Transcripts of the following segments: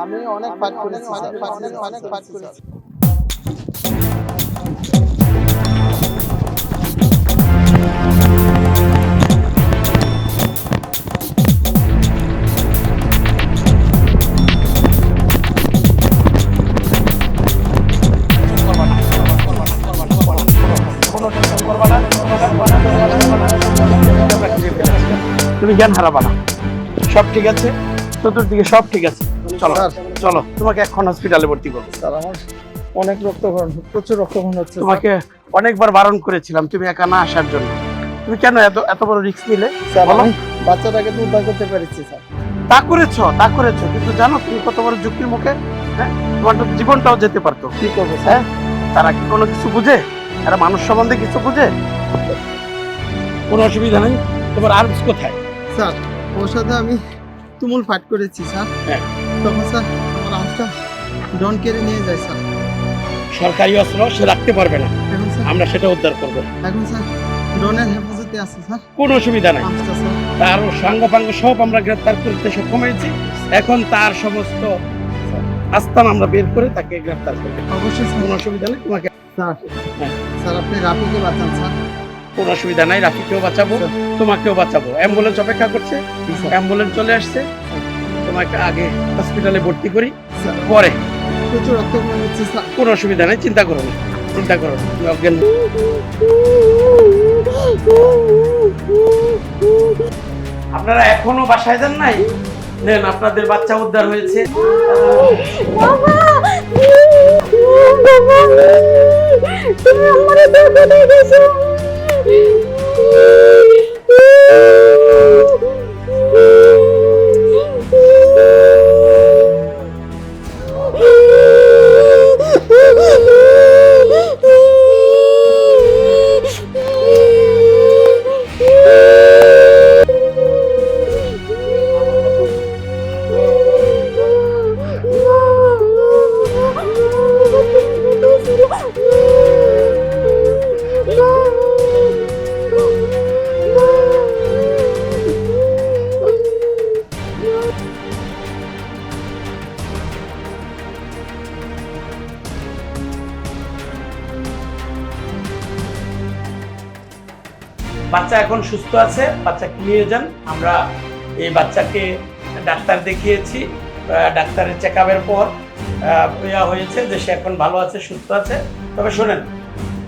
আমি অনেক ফাইট করেছি, অনেক ফাইট করেছি। তুমি জ্ঞান হারাবা না, সব ঠিক আছে, চতুর্দিকে সব ঠিক আছে। চলো চলো, তোমাকে এখন হসপিটালে ভর্তি করবো। স্যার আমার অনেক রক্তক্ষরণ, প্রচুর রক্তক্ষরণ হচ্ছে। তোমাকে অনেকবার বারণ করেছিলাম তুমি একা না আসার জন্য, তুমি কেন এত বড় রিস্ক নিলে? স্যার আমি বাচ্চাটাকে তো উদ্ধার করতে পেরেছি স্যার। তা করেছো, কিন্তু জানো তুমি কত বড় ঝুঁকির মুখে? হ্যাঁ, তোমার জীবনটাও যেতে পারতো। কি করবো স্যার? তারা কি কোনো কিছু বুঝে? এরা মানুষ সম্বন্ধে কিছু বুঝে? কোনো অসুবিধা নেই। তোমার আর্মস কোথায়? স্যার ওর সাথে আমি তুমুল ফাইট করেছি স্যার। হ্যাঁ, তখন স্যার আমার আর্মসটা ডন কেড়ে নিয়ে যায় স্যার। সরকারি অস্ত্র সে রাখতে পারবে না, এখন স্যার আমরা সেটা উদ্ধার করবো। এখন স্যার ডনের হেফাজতে আছে স্যার। কোনো অসুবিধা নাই। আর্মসটা স্যার তার সাঙ্গপাঙ্গ সব আমরা গ্রেফতার করতে সক্ষম হয়েছি। এখন তার সমস্ত আস্থান আমরা বের করে তাকে গ্রেফতার করবো। অবশ্যই স্যার, কোনো অসুবিধা নেই। তোমাকে স্যার স্যার আপনি রাফিকে বাঁচান স্যার। কোনো অসুবিধা নাই, রাফিকেও বাঁচাবো, তোমাকেও বাঁচাবো। অ্যাম্বুলেন্স অপেক্ষা করছে, অ্যাম্বুলেন্স চলে আসছে। তোমাকে আগে হসপিটালে ভর্তি করি, পরে। প্রচুর রক্তক্ষরণ হচ্ছে স্যার। কোনো অসুবিধা নেই, চিন্তা করো না, চিন্তা করো না, তুমি অজ্ঞান। আপনারা এখনো বাসায় যান নাই? নেন, আপনাদের বাচ্চা উদ্ধার হয়েছে। তুমি আমারে ধোকা দিয়ে গেছো। বাচ্চা এখন সুস্থ আছে, বাচ্চাকে নিয়ে যান। আমরা এই বাচ্চাকে ডাক্তার দেখিয়েছি, ডাক্তারের চেক আপের পর হয়েছে যে সে এখন ভালো আছে, সুস্থ আছে। তবে শোনেন,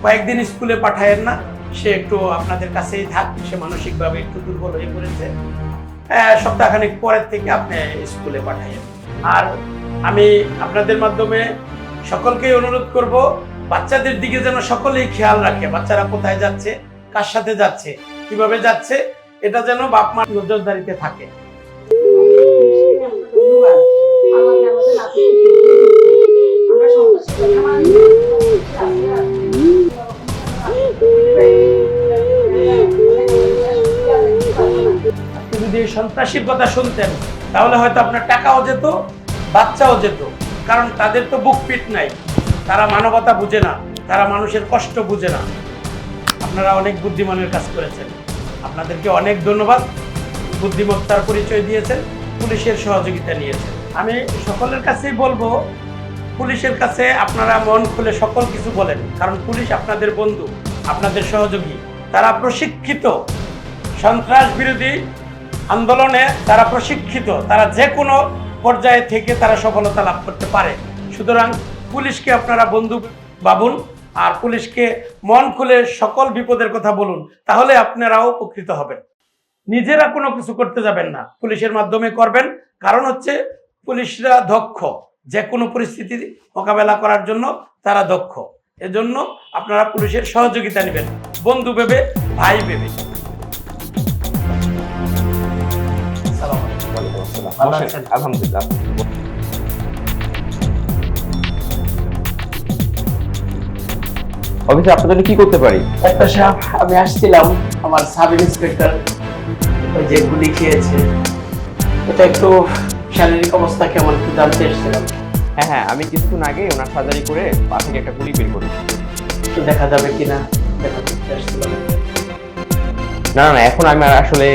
কয়েকদিন স্কুলে পাঠায়েন না, সে একটু আপনাদের কাছেই থাক। সে মানসিকভাবে একটু দুর্বল হয়ে পড়েছে। সপ্তাহখানেক পরের থেকে আপনি স্কুলে পাঠাইয়েন। আর আমি আপনাদের মাধ্যমে সকলকেই অনুরোধ করব, বাচ্চাদের দিকে যেন সকলেই খেয়াল রাখে। বাচ্চারা কোথায় যাচ্ছে, কার সাথে যাচ্ছে, কিভাবে যাচ্ছে, এটা যেন বাপ মার নজরদারিতে থাকে। যদি সন্ত্রাসীর কথা শুনতেন তাহলে হয়তো আপনার টাকাও যেত, বাচ্চাও যেত। কারণ তাদের তো বুক পিট নাই, তারা মানবতা বুঝে না, তারা মানুষের কষ্ট বুঝে না। আপনারা অনেক বুদ্ধিমানের কাজ করেছেন, আপনাদেরকে অনেক ধন্যবাদ। বুদ্ধিমত্তার পরিচয় দিয়েছেন, পুলিশের সহযোগিতা নিয়েছেন। আমি সকলের কাছেই বলবো, পুলিশের কাছে আপনারা মন খুলে সকল কিছু বলেন, কারণ পুলিশ আপনাদের বন্ধু, আপনাদের সহযোগী। তারা প্রশিক্ষিত, সন্ত্রাস বিরোধী আন্দোলনে তারা প্রশিক্ষিত, তারা যে কোনো পর্যায়ে থেকে তারা সফলতা লাভ করতে পারে। সুতরাং পুলিশকে আপনারা বন্ধু ভাবুন, আর পুলিশকে মন খুলে সকল বিপদের কথা বলুন, তাহলে আপনারাও উপকৃত হবেন। নিজেরা কোনো কিছু করতে যাবেন না, পুলিশের মাধ্যমে করবেন। কারণ হচ্ছে পুলিশরা দক্ষ, যে কোনো পরিস্থিতি মোকাবেলা করার জন্য তারা দক্ষ। এজন্য আপনারা পুলিশের সহযোগিতা নেবেন, বন্ধু ভেবে, ভাই ভেবে। আলহামদুলিল্লাহ। অফিসার আপনার জন্য কি করতে পারি? ডাক্তার সাহেব, আমি আসছিলাম আমার সাব ইন্সপেক্টর ওই যে গুলি খেয়েছে, এটা একটু শারীরিক অবস্থা কেমন একটু জানতে এসেছিলাম। হ্যাঁ হ্যাঁ, আমি কিছুক্ষণ আগে ওনার সার্জারি করে পা থেকে একটা গুলি বের করি। একটু দেখা যাবে কিনা দেখা করতে আসছিলাম। না না, এখন আমি আর আসলে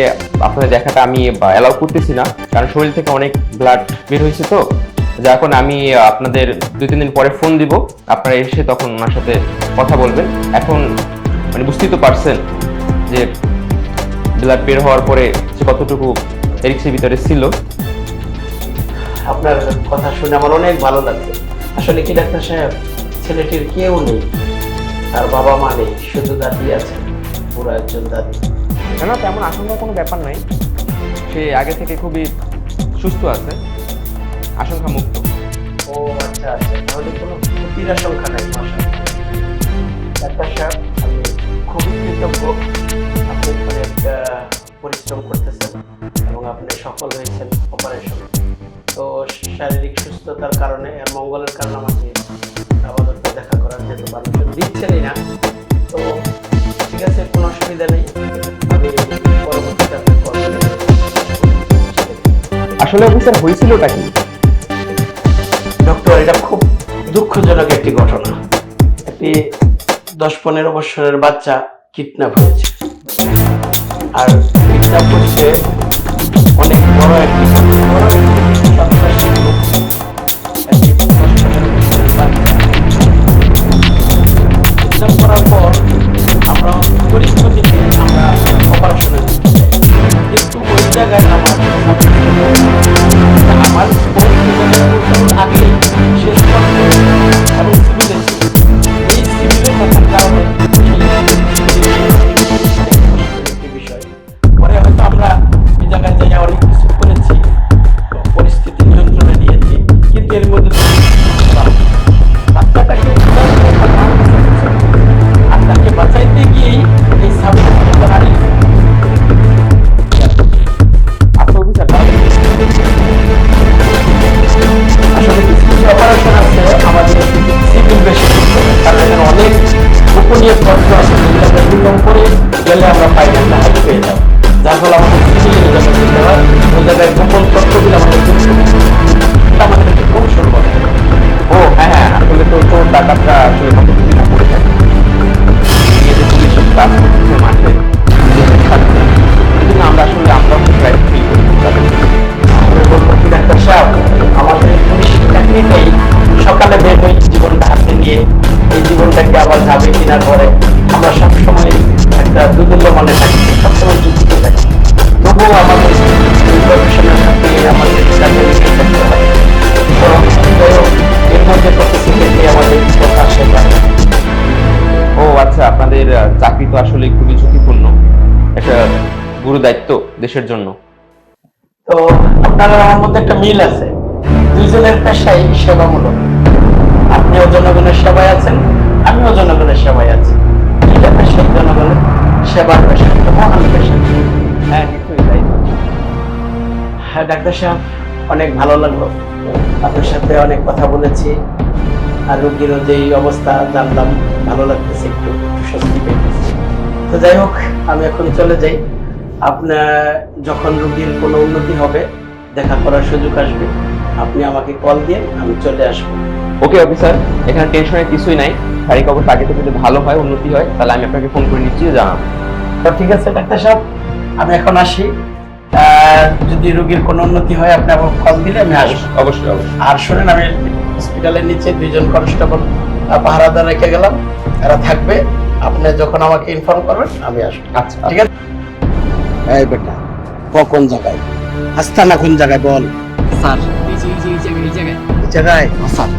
আপনাদের দেখাটা আমি অ্যালাউ করতেছি না, কারণ শরীর থেকে অনেক ব্লাড বের হয়েছে তো। যার কারণে আমি আপনাদের 2-3 দিন পরে ফোন দিব, আপনারা এসে তখন ওনার সাথে কথা বলবেন। এখন মানে বুঝতেই তো পারছেন যে ব্লাড বের হওয়ার পরে সে কতটুকু রিক্সের ভিতরে ছিল। আপনার কথা শুনে আমার অনেক ভালো লাগছে। আসলে কি ডাক্তার সাহেব, ছেলেটির কেউ নেই, তার বাবা মা নেই, শুধু দাদি আছে, পুরো একজন দাদি। না না, তেমন আশঙ্কার কোনো ব্যাপার নাই, সে আগে থেকে খুবই সুস্থ আছে, আশঙ্কা মুক্ত। ও আচ্ছা আচ্ছা, তাহলে কোনো ক্ষতির আশঙ্কা নাই। মাশাআল্লাহ ডাক্তার সাহেব, আমি খুবই কৃতজ্ঞ। আপনি অনেক পরিশ্রম করতেছেন এবং আপনি সফল হয়েছেন অপারেশন। তো শারীরিক সুস্থতার কারণে আর মঙ্গলের কারণে আমাকে আমাদেরকে দেখা করার যেহেতু পারমিশন দিচ্ছেনই না, তো ঠিক আছে, কোনো অসুবিধা নেই। আমি পরবর্তীতে আপনার কল করে আসলে অফিসার হয়েছিলটা কি? ডক্টর, এটা খুব দুঃখজনক একটি ঘটনা। একটি 10-15 বছরের বাচ্চা কিডন্যাপ হয়েছে, আর কিডন্যাপ করছে অনেক বড় একটি সন্ত্রাসী গ্রুপ। একটি 10-15 বছরের বাচ্চা কিডন্যাপ করার পর আমরা পরিস্থিতিতে আমরা অপারেশনে কিন্তু ওই জায়গায় আমার আগে শেষ করতে এবং সিভিলে এই সিভিলে থাকার কারণে বিষয় পরে হয়তো আমরা এই জায়গায় যাই অনেক কিছু করেছি, পরিস্থিতি নিয়ন্ত্রণে নিয়েছি, কিন্তু এর মধ্যে বাচ্চাটাকে আর তাকে বাঁচাইতে গিয়েই এই সাবিত হারিয়ে আসলে কিছু অপারেশন আছে আমাদের সিভিল বেশি, কারণ এখানে অনেক গোপনীয় তথ্য আছে যেগুলো আমরা বিলম্ব করে গেলে আমরা ফাইনালটা হাতে পেয়ে যাবো, যার ফলে আমাদের সিভিলের জায়গায় যেতে হয়, ওই জায়গায় গোপন তথ্যগুলো আমাদের আমাদের একটি কৌশল বলে। ও হ্যাঁ হ্যাঁ, আসলে তো চোর ডাকাতরা আসলে কতটুকু না করে থাকে, পুলিশের কাজ করতেছে মাঠে থাকছে, এই জন্য আমরা আসলে আমরাও প্রায় ফিল করি তাদের। ডাক্তার সাহেব, আমাদের পুলিশ চাকরিটাই সকালে বের হই জীবনটা হাতে নিয়ে, এই জীবনটাকে আবার যাবে কিনা করে আমরা সবসময় একটা দুদুল্য মনে থাকি, সবসময় যুক্তিতে থাকি। তবুও আমাদের প্রফেশনের সাথে আমাদের চাকরি করতে হয়, এর মধ্যে প্রতিশ্রুতি আমাদের কথা আসে। ও আচ্ছা, আপনাদের চাকরি তো আসলে খুবই ঝুঁকিপূর্ণ, একটা গুরু দায়িত্ব দেশের জন্য। তো আপনার আমার মধ্যে একটা মিল আছে, দুইজনের পেশাই সেবামূলক। আপনিও জনগণের সেবায় আছেন, আমিও জনগণের সেবায় আছি। এটা পেশাই জনগণের সেবার পেশা, একটা মহান পেশা। হ্যাঁ নিশ্চয়ই তাই। হ্যাঁ ডাক্তার সাহেব, অনেক ভালো লাগলো, আপনার সাথে অনেক কথা বলেছি, আর রোগীরও যেই অবস্থা জানলাম ভালো লাগতেছে, একটু স্বস্তি পেয়েছি। তো যাই হোক, আমি এখন চলে যাই। আপনার যখন রোগীর কোনো উন্নতি হবে, দেখা করার সুযোগ আসবে, আপনি আমাকে কল দিয়ে আমি চলে আসবো। ওকে অফিসার, এখানে টেনশনের কিছুই নাই, শারীরিক অবস্থা আগে থেকে যদি ভালো হয়, উন্নতি হয়, তাহলে আমি আপনাকে ফোন করে নিচ্ছি, জানাবো। তো ঠিক আছে ডাক্তার সাহেব, আমি এখন আসি। যদি রোগীর কোনো উন্নতি হয় আপনি আবার কল দিলে আমি আসবো। অবশ্যই অবশ্যই। আর শোনেন, আমি হসপিটালের নিচে 2 জন কনস্টেবল পাহারাদার রেখে গেলাম, এরা থাকবে, আপনি যখন আমাকে ইনফর্ম করবেন আমি আসবো। আচ্ছা ঠিক আছে। এই বেটা, কোন জায়গায় আস্তানা, কোন জায়গায় বল। স্যার এই জায়গায় এই জায়গায় sir.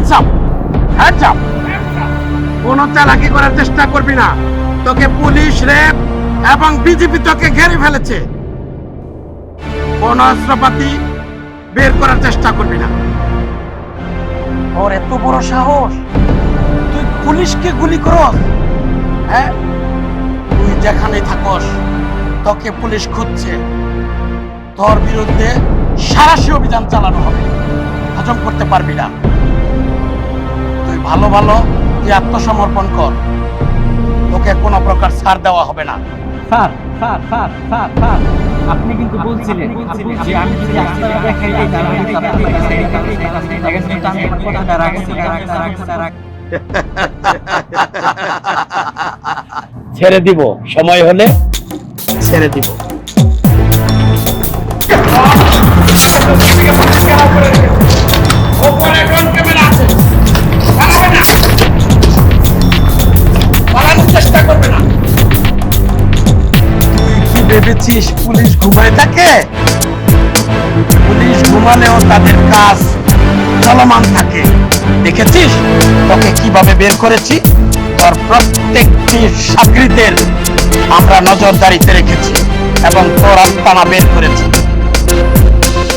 Hands up, hands up. কোনো চালাকি করার চেষ্টা করবি না, তোকে পুলিশ, র্যাব এবং বিজেপি তোকে ঘেরে ফেলেছে। কোন অস্ত্রপাতি বের করার চেষ্টা করবি না। ওর এত বড় সাহস, তুই পুলিশকে গুলি করস? হ্যাঁ, তুই যেখানে থাকস তোকে পুলিশ খুঁজছে, তোর বিরুদ্ধে সারাশি অভিযান চালানো হবে, হজম করতে পারবি না। তুই ভালো ভালো তুই আত্মসমর্পণ কর, তোকে কোনো প্রকার ছাড় দেওয়া হবে না। Sir sir sir sir sir আপনি কিন্তু বলছিলেন যে আমি যদি আস্তে দেখাই দিই তাহলে কিন্তু আপনার কাছে কিন্তু আমি কথাটা রাখছি। ছেড়ে দিব, সময় হলে ছেড়ে দিব। চেষ্টা করবে না। তুই কি ভেবেছিস পুলিশ ঘুমায় থাকে? পুলিশ ঘুমালেও তাদের কাজ চলমান থাকে। দেখেছিস তোকে কিভাবে বের করেছি? তোর প্রত্যেকটি সাগরিদের আমরা নজরদারিতে রেখেছি এবং তোর আস্তানা বের করেছি।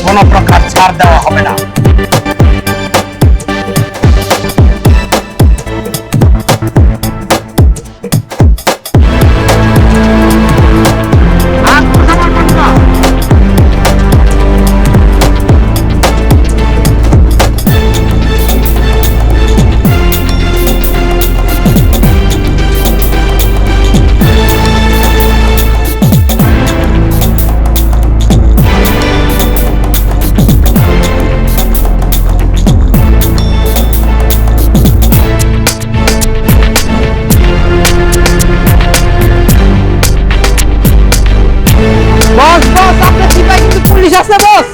কোনো প্রকার ছাড় দেওয়া হবে না। বস বস, আপনার চিপায় কিন্তু পুলিশ আছে বস।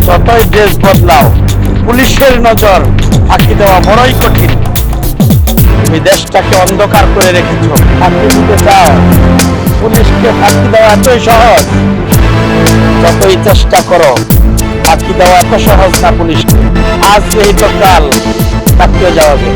যতই দেশ বদলাও, পুলিশের নজর ফাঁকি দেওয়া বড়ই কঠিন। তুমি দেশটাকে অন্ধকার করে রেখেছো, ফাঁকি দিতে চাও। পুলিশকে ফাঁকি দেওয়া এতই সহজ? যতই চেষ্টা করো, ফাঁকি দেওয়া এত সহজ না পুলিশকে। আজ এই তো কাল ফাঁকিয়ে যাওয়াবে।